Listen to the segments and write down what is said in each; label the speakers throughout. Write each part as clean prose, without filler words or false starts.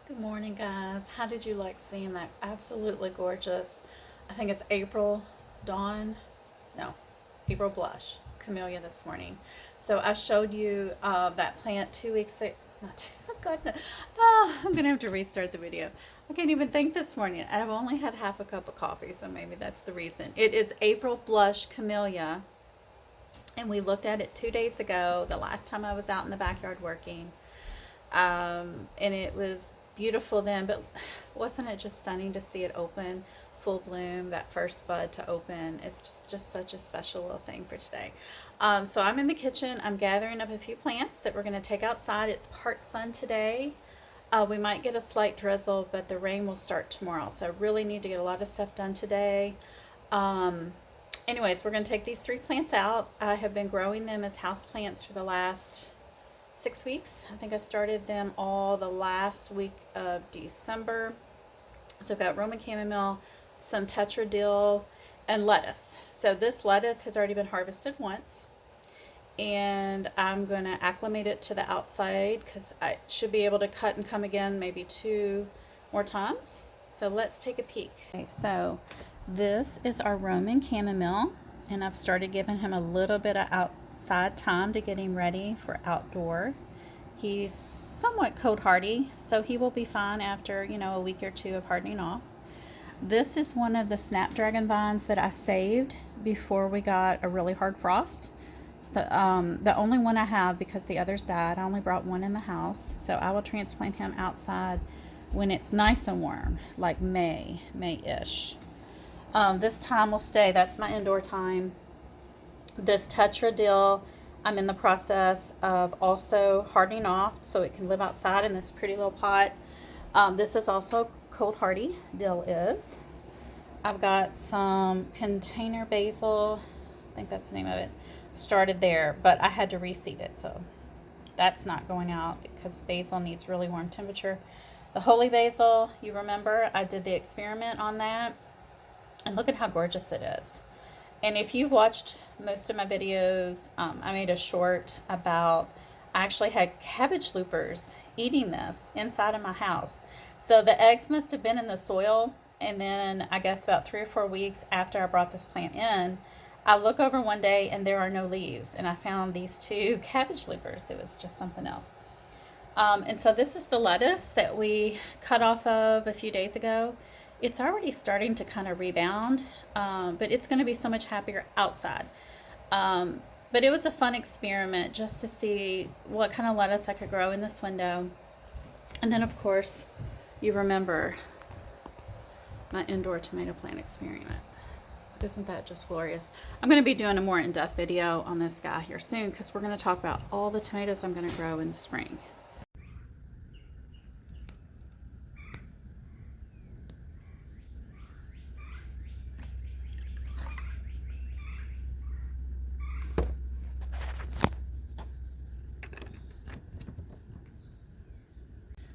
Speaker 1: Good morning, guys. How did you like seeing that absolutely gorgeous, I think it's April Dawn? No, April Blush Camellia this morning. So I showed you that plant 2 weeks ago. Not two, goodness. I'm going to have to restart the video. I can't even think this morning. I've only had half a cup of coffee, so maybe that's the reason. It is April Blush Camellia, and we looked at it 2 days ago, the last time I was out in the backyard working. And it was beautiful then, but wasn't it just stunning to see it open full bloom, that first bud to open? It's just such a special little thing for today. So I'm in the kitchen. I'm gathering up a few plants that we're going to take outside. It's part sun today. We might get a slight drizzle, but the rain will start tomorrow, so I really need to get a lot of stuff done today. Anyways, we're going to take these 3 plants out. I have been growing them as house plants for the last 6 weeks. I think I started them all the last week of December. So I've got Roman chamomile, some tetradill, and lettuce. So this lettuce has already been harvested once, and I'm going to acclimate it to the outside because I should be able to cut and come again maybe 2 more times. So let's take a peek. Okay, so this is our Roman chamomile, and I've started giving him a little bit of outside time to get him ready for outdoor. He's somewhat cold hardy, so he will be fine after, a week or 2 of hardening off. This is one of the snapdragon vines that I saved before we got a really hard frost. It's the only one I have because the others died. I only brought one in the house, so I will transplant him outside when it's nice and warm, like May-ish. This time will stay. That's my indoor time. This tetradill, I'm in the process of also hardening off so it can live outside in this pretty little pot. This is also cold hardy, dill is. I've got some container basil, I think that's the name of it, started there, but I had to reseed it, so that's not going out because basil needs really warm temperature. The holy basil, you remember, I did the experiment on that, and look at how gorgeous it is. And if you've watched most of my videos, I made a short about, I actually had cabbage loopers eating this inside of my house. So the eggs must have been in the soil, and then I guess about 3 or 4 weeks after I brought this plant in, I look over one day and there are no leaves, and I found these 2 cabbage loopers. It was just something else. And so this is the lettuce that we cut off of a few days ago. It's already starting to kind of rebound, but it's going to be so much happier outside. But it was a fun experiment just to see what kind of lettuce I could grow in this window. And then, of course, you remember my indoor tomato plant experiment. Isn't that just glorious? I'm going to be doing a more in-depth video on this guy here soon because we're going to talk about all the tomatoes I'm going to grow in the spring.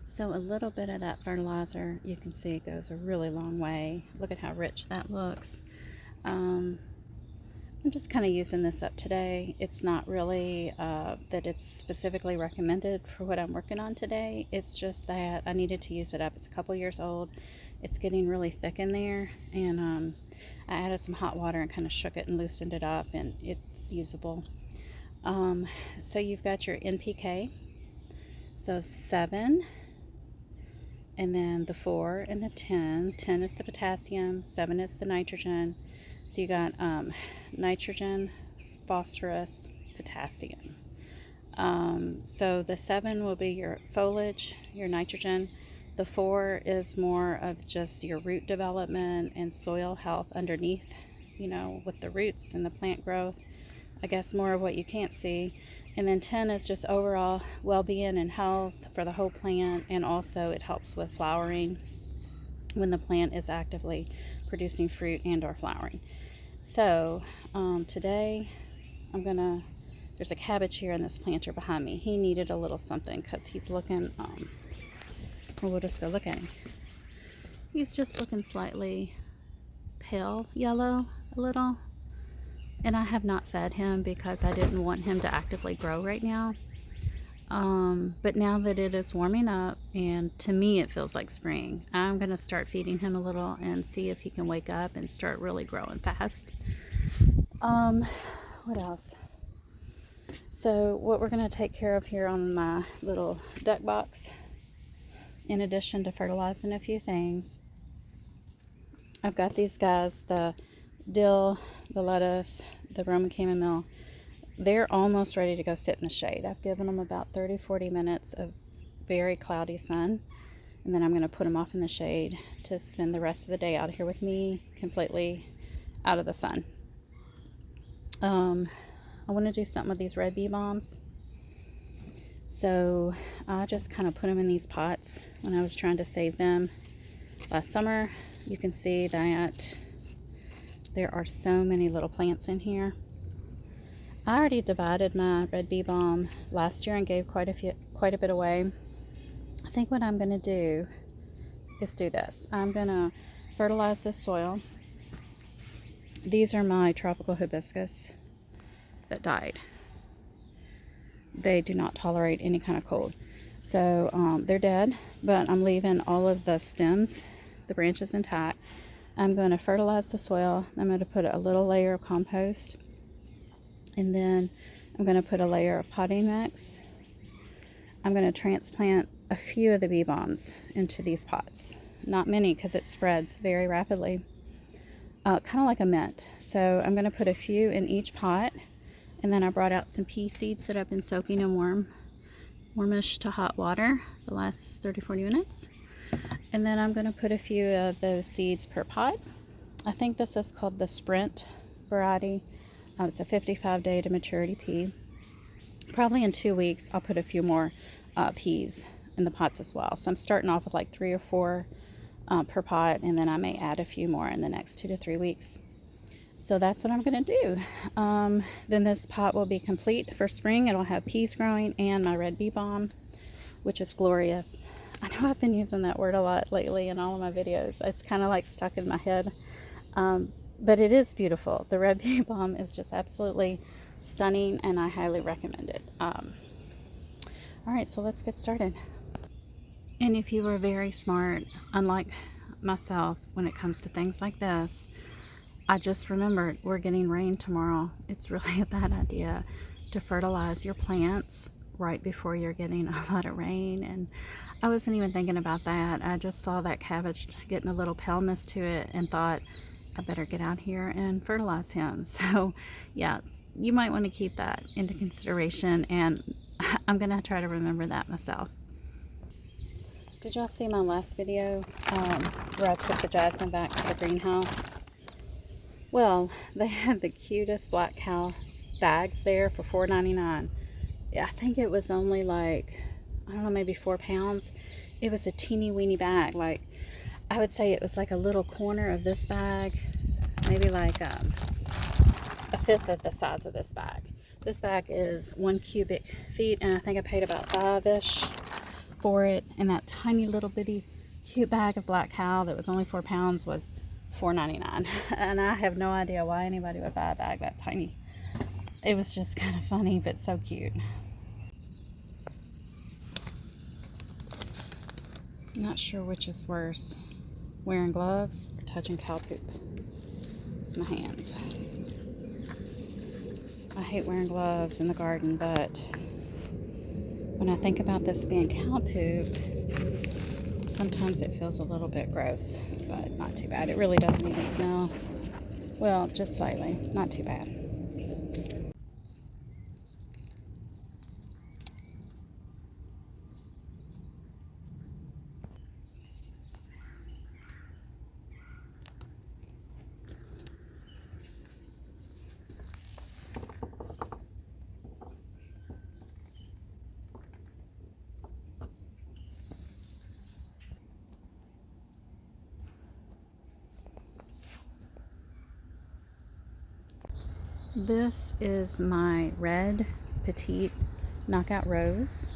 Speaker 1: So a little bit of that fertilizer, you can see, goes a really long way. Look at how rich that looks. I'm just kind of using this up today. It's not really that it's specifically recommended for what I'm working on today. It's just that I needed to use it up. It's a couple years old. It's getting really thick in there, and I added some hot water and kind of shook it and loosened it up, and it's usable. So you've got your NPK. So 7, and then the 4 and the 10. 10 is the potassium, 7 is the nitrogen. So you got nitrogen, phosphorus, potassium. So the 7 will be your foliage, your nitrogen. The 4 is more of just your root development and soil health underneath, with the roots and the plant growth. I guess more of what you can't see. And then 10 is just overall well-being and health for the whole plant, and also it helps with flowering when the plant is actively producing fruit and or flowering. So today there's a cabbage here in this planter behind me. He needed a little something because he's looking, well, we'll just go look at him. He's just looking slightly pale yellow a little. And I have not fed him because I didn't want him to actively grow right now. But now that it is warming up, and to me it feels like spring, I'm going to start feeding him a little and see if he can wake up and start really growing fast. What else? So what we're going to take care of here on my little duck box, in addition to fertilizing a few things, I've got these guys, the dill, the lettuce, the Roman chamomile. They're almost ready to go sit in the shade. I've given them about 30-40 minutes of very cloudy sun, and then I'm going to put them off in the shade to spend the rest of the day out here with me, completely out of the sun. I want to do something with these red bee balms, so I just kind of put them in these pots when I was trying to save them last summer. You can see that there are so many little plants in here. I already divided my red bee balm last year and gave quite a bit away. I think what I'm going to do is do this. I'm going to fertilize this soil. These are my tropical hibiscus that died. They do not tolerate any kind of cold. So they're dead, but I'm leaving all of the stems, the branches intact. I'm going to fertilize the soil. I'm going to put a little layer of compost, and then I'm going to put a layer of potting mix. I'm going to transplant a few of the bee balms into these pots. Not many, because it spreads very rapidly, kind of like a mint. So I'm going to put a few in each pot, and then I brought out some pea seeds that I've been soaking in warmish to hot water the last 30-40 minutes. And then I'm going to put a few of those seeds per pot. I think this is called the Sprint variety. It's a 55-day to maturity pea. Probably in 2 weeks I'll put a few more peas in the pots as well. So I'm starting off with like 3 or 4 per pot, and then I may add a few more in the next 2 to 3 weeks. So that's what I'm going to do. Then this pot will be complete for spring. It'll have peas growing and my red bee balm, which is glorious. I know I've been using that word a lot lately in all of my videos. It's kind of like stuck in my head. But it is beautiful. The red bee balm is just absolutely stunning, and I highly recommend it. All right, so let's get started. And if you are very smart, unlike myself, when it comes to things like this, I just remembered we're getting rain tomorrow. It's really a bad idea to fertilize your plants right before you're getting a lot of rain. And I wasn't even thinking about that. I just saw that cabbage getting a little paleness to it and thought, I better get out here and fertilize him. So yeah, you might want to keep that into consideration, and I'm gonna try to remember that myself. Did y'all see my last video where I took the jasmine back to the greenhouse? Well, they had the cutest black cow bags there for $4.99. I think it was only like, I don't know, maybe 4 pounds. It was a teeny weeny bag. Like, I would say it was like a little corner of this bag, maybe like a fifth of the size of this bag. This bag is 1 cubic feet, and I think I paid about 5-ish for it. And that tiny little bitty cute bag of black cow that was only 4 pounds was $4.99. And I have no idea why anybody would buy a bag that tiny. It was just kind of funny, but so cute. Not sure which is worse, wearing gloves or touching cow poop in my hands. I hate wearing gloves in the garden, but when I think about this being cow poop, sometimes it feels a little bit gross, but not too bad. It really doesn't even smell. Well, just slightly. Not too bad. This is my red petite knockout rose.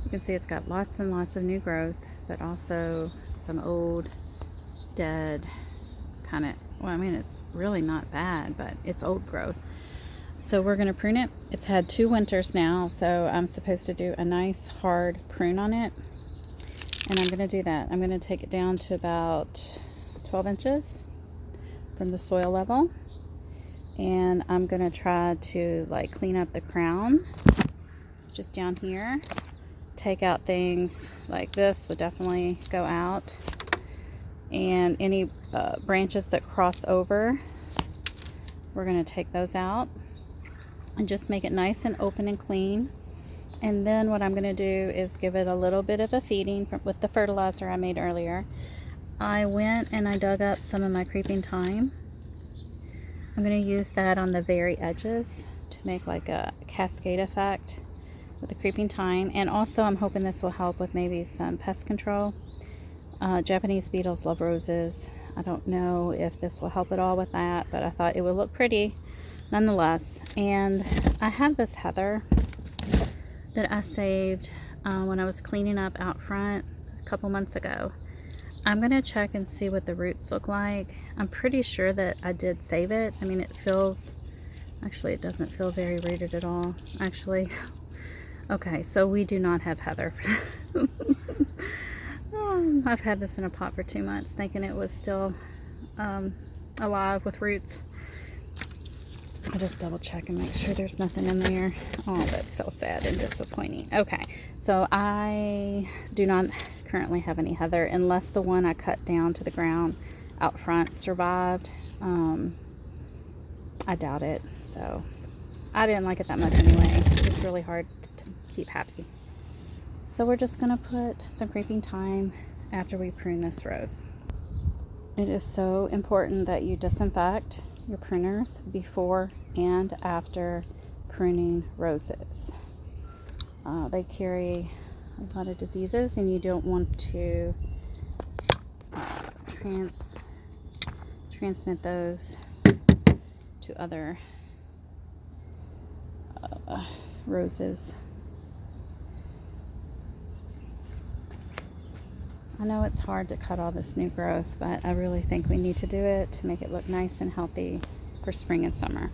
Speaker 1: You can see it's got lots and lots of new growth, but also some old, dead kind of, well, I mean, it's really not bad, but it's old growth. So we're going to prune it. It's had 2 winters now, so I'm supposed to do a nice hard prune on it. And I'm going to do that. I'm going to take it down to about 12 inches from the soil level. And I'm going to try to like clean up the crown just down here. Take out things like this would definitely go out. And any branches that cross over, we're going to take those out. And just make it nice and open and clean. And then what I'm going to do is give it a little bit of a feeding with the fertilizer I made earlier. I went and I dug up some of my creeping thyme. I'm going to use that on the very edges to make like a cascade effect with the creeping thyme. And also I'm hoping this will help with maybe some pest control. Japanese beetles love roses. I don't know if this will help at all with that, but I thought it would look pretty nonetheless. And I have this heather that I saved when I was cleaning up out front a couple months ago. I'm going to check and see what the roots look like. I'm pretty sure that I did save it. I mean, it feels, actually it doesn't feel very rooted at all, actually. Okay, so we do not have heather. I've had this in a pot for 2 months thinking it was still alive with roots. I'll just double check and make sure there's nothing in there. Oh, that's so sad and disappointing. Okay, so I do not currently have any heather unless the one I cut down to the ground out front survived. I doubt it. So I didn't like it that much anyway. It's really hard to keep happy. So we're just going to put some creeping thyme after we prune this rose. It is so important that you disinfect your pruners before and after pruning roses. They carry a lot of diseases and you don't want to transmit those to other roses. I know it's hard to cut all this new growth, but I really think we need to do it to make it look nice and healthy for spring and summer.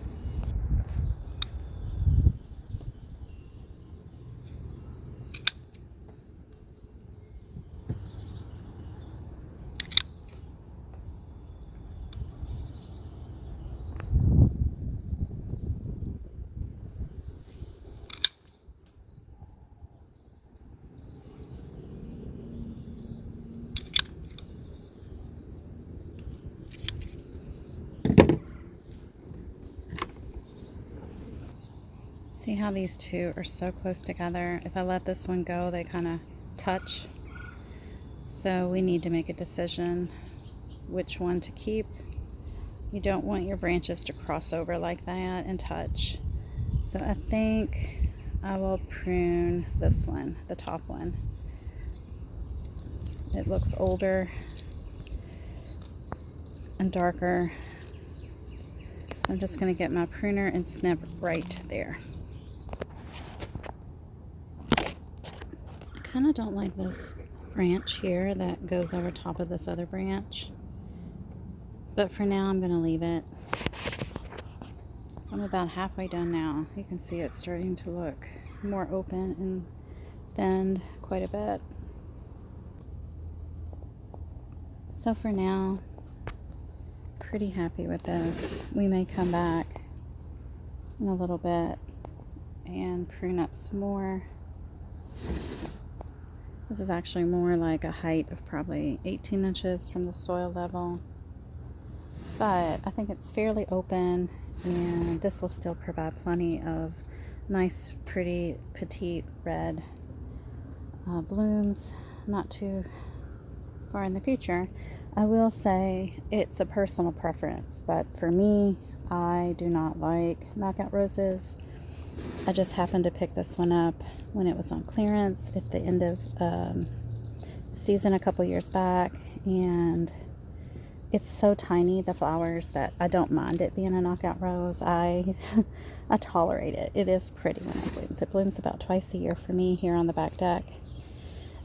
Speaker 1: See how these two are so close together? If I let this one go, they kind of touch. So we need to make a decision which one to keep. You don't want your branches to cross over like that and touch. So I think I will prune this one, the top one. It looks older and darker. So I'm just going to get my pruner and snip right there. I kind of don't like this branch here that goes over top of this other branch, but for now I'm going to leave it. I'm about halfway done now. You can see it's starting to look more open and thinned quite a bit. So for now, pretty happy with this. We may come back in a little bit and prune up some more. This is actually more like a height of probably 18 inches from the soil level. But I think it's fairly open, and this will still provide plenty of nice, pretty, petite red blooms not too far in the future. I will say it's a personal preference, but for me, I do not like knockout roses. I just happened to pick this one up when it was on clearance at the end of the season a couple years back, and it's so tiny, the flowers, that I don't mind it being a knockout rose. I tolerate it. It is pretty when it blooms. It blooms about twice a year for me here on the back deck.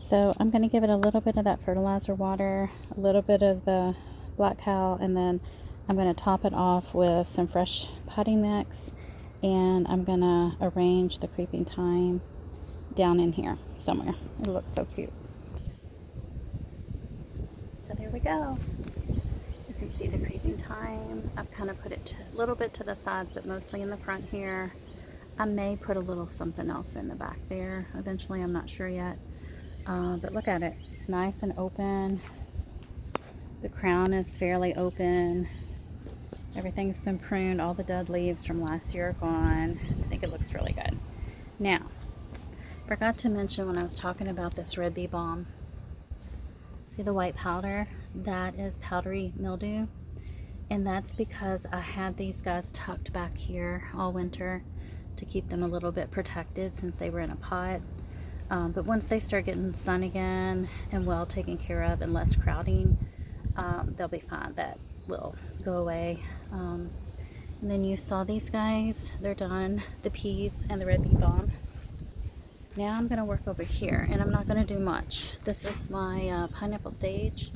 Speaker 1: So I'm going to give it a little bit of that fertilizer water, a little bit of the black cow, and then I'm going to top it off with some fresh potting mix And I'm gonna arrange the creeping thyme down in here somewhere. It looks so cute. So there we go. You can see the creeping thyme. I've kind of put it a little bit to the sides, but mostly in the front here. I may put a little something else in the back there eventually. I'm not sure yet. But look at it. It's nice and open. The crown is fairly open. Everything's been pruned. All the dead leaves from last year are gone. I think it looks really good. Now, forgot to mention when I was talking about this red bee balm. See the white powder? That is powdery mildew. And that's because I had these guys tucked back here all winter to keep them a little bit protected since they were in a pot. But once they start getting sun again and well taken care of and less crowding, they'll be fine. That will go away. And then you saw these guys. They're done. The peas and the red bee balm. Now I'm going to work over here, and I'm not going to do much. This is my pineapple sage.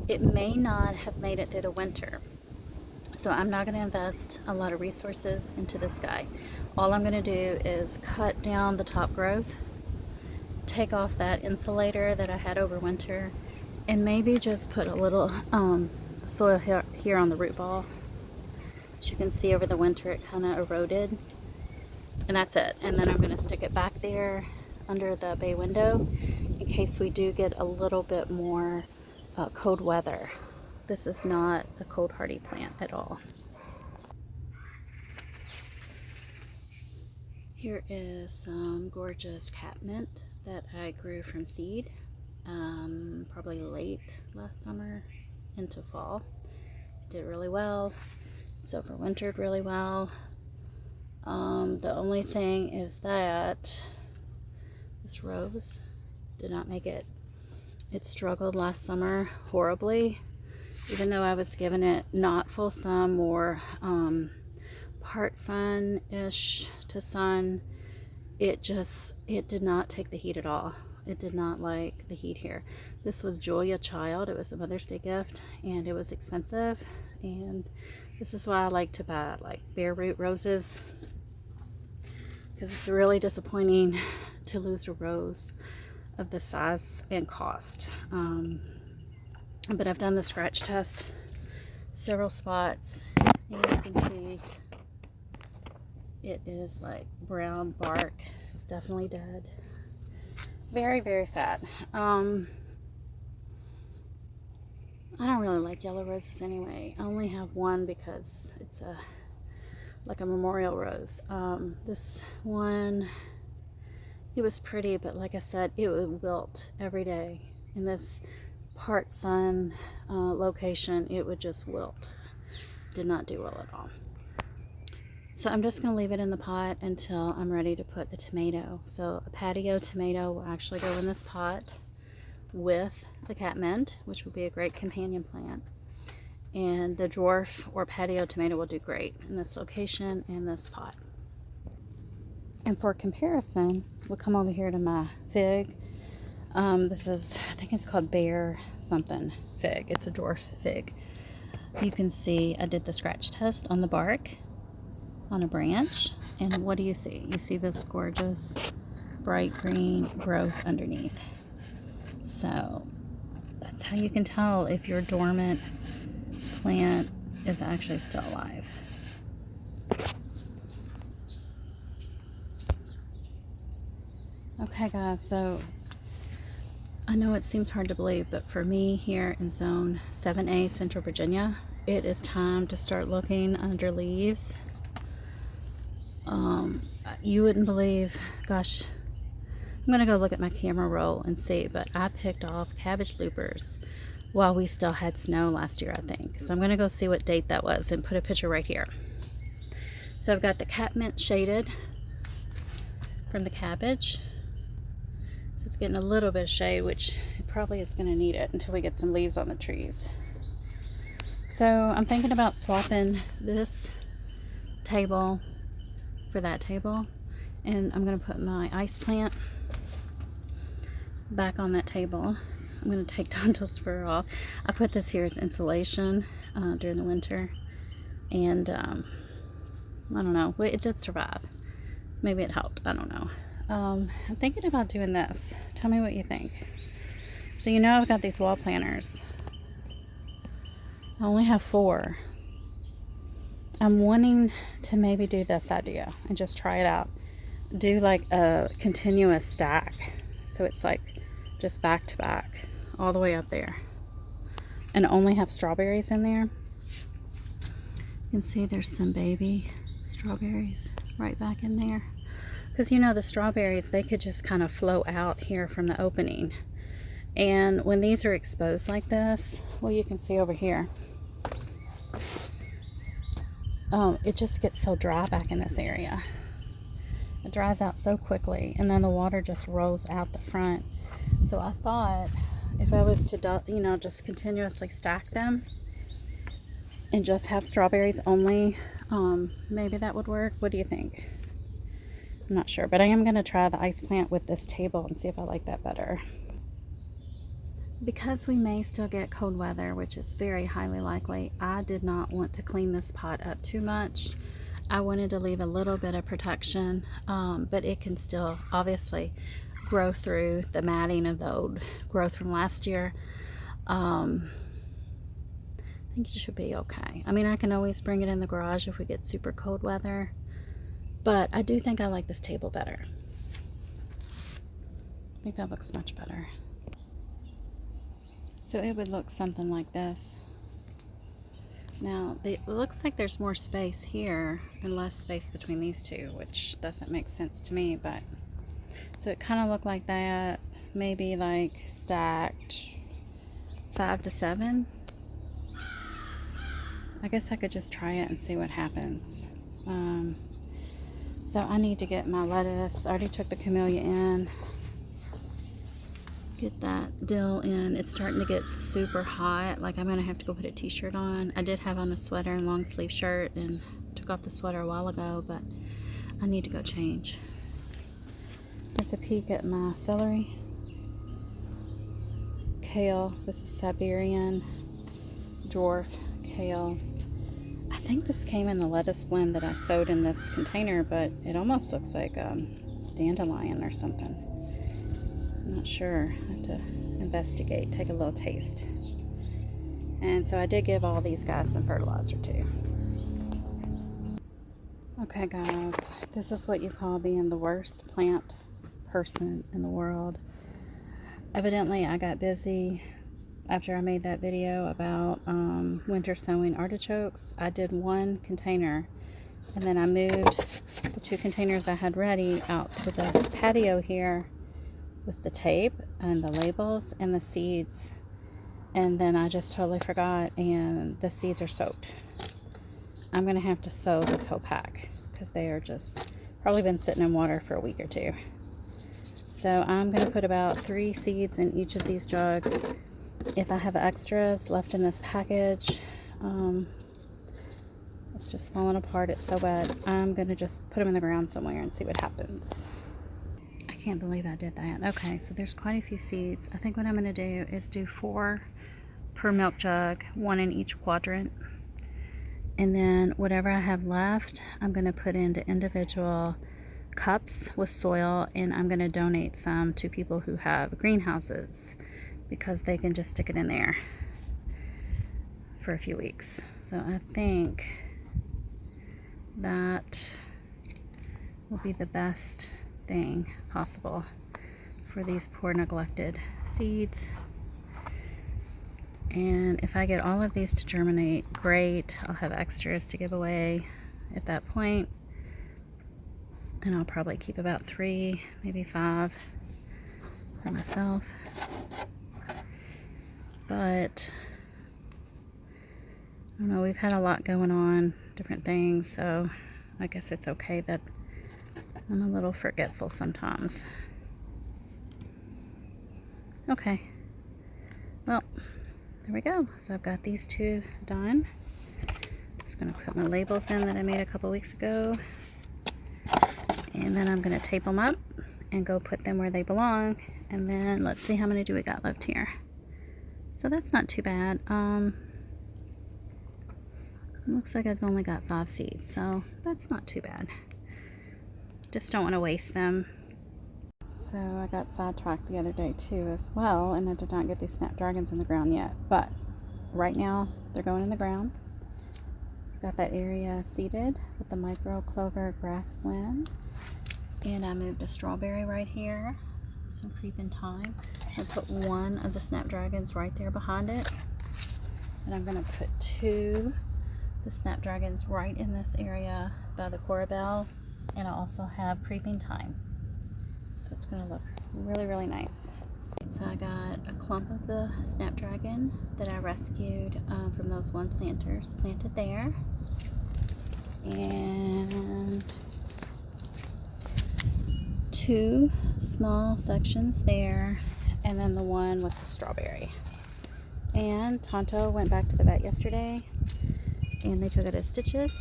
Speaker 1: It may not have made it through the winter, so I'm not going to invest a lot of resources into this guy. All I'm going to do is cut down the top growth, take off that insulator that I had over winter, and maybe just put a little soil here on the root ball. As you can see, over the winter it kind of eroded. And that's it. And then I'm going to stick it back there under the bay window in case we do get a little bit more cold weather. This is not a cold hardy plant at all. Here is some gorgeous catmint that I grew from seed, probably late last summer into fall. It did really well. It's overwintered really well. The only thing is that this rose did not make it. It struggled last summer horribly, even though I was giving it not full sun, more part sun-ish to sun. It did not take the heat at all. It did not like the heat here. This was Julia Child. It was a Mother's Day gift, and it was expensive. And this is why I like to buy like bare root roses, because it's really disappointing to lose a rose of this size and cost. But I've done the scratch test several spots, and you can see it is like brown bark. It's definitely dead. Very, very sad. I don't really like yellow roses anyway. I only have one because it's like a memorial rose. This one, it was pretty, but like I said, it would wilt every day. In this part sun location, it would just wilt. Did not do well at all. So I'm just going to leave it in the pot until I'm ready to put a tomato. So a patio tomato will actually go in this pot with the catmint, which will be a great companion plant. And the dwarf or patio tomato will do great in this location and this pot. And for comparison, we'll come over here to my fig. This is, I think it's called Bear something fig. It's a dwarf fig. You can see I did the scratch test on the bark on a branch. And what do you see? You see this gorgeous bright green growth underneath. So that's how you can tell if your dormant plant is actually still alive. Okay guys, so I know it seems hard to believe, but for me here in zone 7A Central Virginia, it is time to start looking under leaves. You wouldn't believe, gosh, I'm gonna go look at my camera roll and see, but I picked off cabbage loopers while we still had snow last year, I think. So I'm gonna go see what date that was and put a picture right here. So I've got the catmint shaded from the cabbage. So it's getting a little bit of shade, which it probably is gonna need it until we get some leaves on the trees. So I'm thinking about swapping this table for that table, and I'm gonna put my ice plant back on that table. I'm gonna take Tonto's fur off. I put this here as insulation during the winter, and I don't know. It did survive. Maybe it helped. I don't know. I'm thinking about doing this. Tell me what you think. So you know I've got these wall planters. I only have 4. I'm wanting to maybe do this idea and just try it out. Do like a continuous stack. So it's like just back to back all the way up there. And only have strawberries in there. You can see there's some baby strawberries right back in there. Because you know the strawberries, they could just kind of flow out here from the opening. And when these are exposed like this, well, you can see over here, it just gets so dry back in this area. It dries out so quickly, and then the water just rolls out the front. So I thought if I was to, you know, just continuously stack them and just have strawberries only, maybe that would work. What do you think? I'm not sure, but I am going to try the ice plant with this table and see if I like that better. Because we may still get cold weather, which is very highly likely, I did not want to clean this pot up too much. I wanted to leave a little bit of protection, but it can still obviously grow through the matting of the old growth from last year. I think it should be okay. I mean, I can always bring it in the garage if we get super cold weather, but I do think I like this table better. I think that looks much better. So it would look something like this. Now, it looks like there's more space here and less space between these two, which doesn't make sense to me, but so it kind of looked like that, maybe like stacked 5 to 7. I guess I could just try it and see what happens. So I need to get my lettuce. I already took the camellia in. Get that dill in. It's starting to get super hot. Like I'm gonna have to go put a t-shirt on. I did have on a sweater and long sleeve shirt and took off the sweater a while ago, but I need to go change. Here's a peek at my celery. Kale. This is Siberian dwarf kale. I think this came in the lettuce blend that I sowed in this container, but it almost looks like dandelion or something. I'm not sure. I have to investigate, take a little taste. And so I did give all these guys some fertilizer too. Okay guys, this is what you call being the worst plant person in the world. Evidently I got busy after I made that video about winter sowing artichokes. I did 1 container and then I moved the 2 containers I had ready out to the patio here with the tape and the labels and the seeds, and then I just totally forgot and the seeds are soaked. I'm gonna have to sow this whole pack because they are just probably been sitting in water for a week or 2. So I'm gonna put about 3 seeds in each of these jugs. If I have extras left in this package, it's just falling apart, it's so wet, I'm gonna just put them in the ground somewhere and see what happens. I can't believe I did that. Okay, so there's quite a few seeds. I think what I'm gonna do is do 4 per milk jug, 1 in each quadrant, and then whatever I have left I'm gonna put into individual cups with soil, and I'm gonna donate some to people who have greenhouses because they can just stick it in there for a few weeks. So I think that will be the best thing possible for these poor neglected seeds. And if I get all of these to germinate, great. I'll have extras to give away at that point, and I'll probably keep about 3, maybe 5 for myself. But I don't know, we've had a lot going on, different things, so I guess it's okay that I'm a little forgetful sometimes. Okay, well, there we go. So I've got these 2 done. Just gonna put my labels in that I made a couple weeks ago, and then I'm gonna tape them up and go put them where they belong. And then let's see how many do we got left here. So that's not too bad. Looks like I've only got 5 seeds, so that's not too bad. Just don't want to waste them. So I got sidetracked the other day too as well, and I did not get these snapdragons in the ground yet, but right now they're going in the ground. Got that area seeded with the micro clover grass blend, and I moved a strawberry right here, some creeping thyme. I put one of the snapdragons right there behind it, and I'm going to put 2 the snapdragons right in this area by the corabelle, and I also have creeping thyme, so it's going to look really, really nice. So I got a clump of the snapdragon that I rescued from those one planters planted there, and 2 small sections there, and then the one with the strawberry. And Tonto went back to the vet yesterday, and they took it as stitches,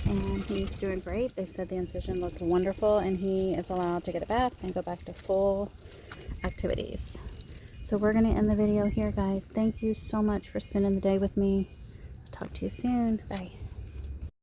Speaker 1: and he's doing great. They said the incision looked wonderful, and he is allowed to get a bath and go back to full activities. So we're going to end the video here, guys. Thank you so much for spending the day with me. Talk to you soon. Bye.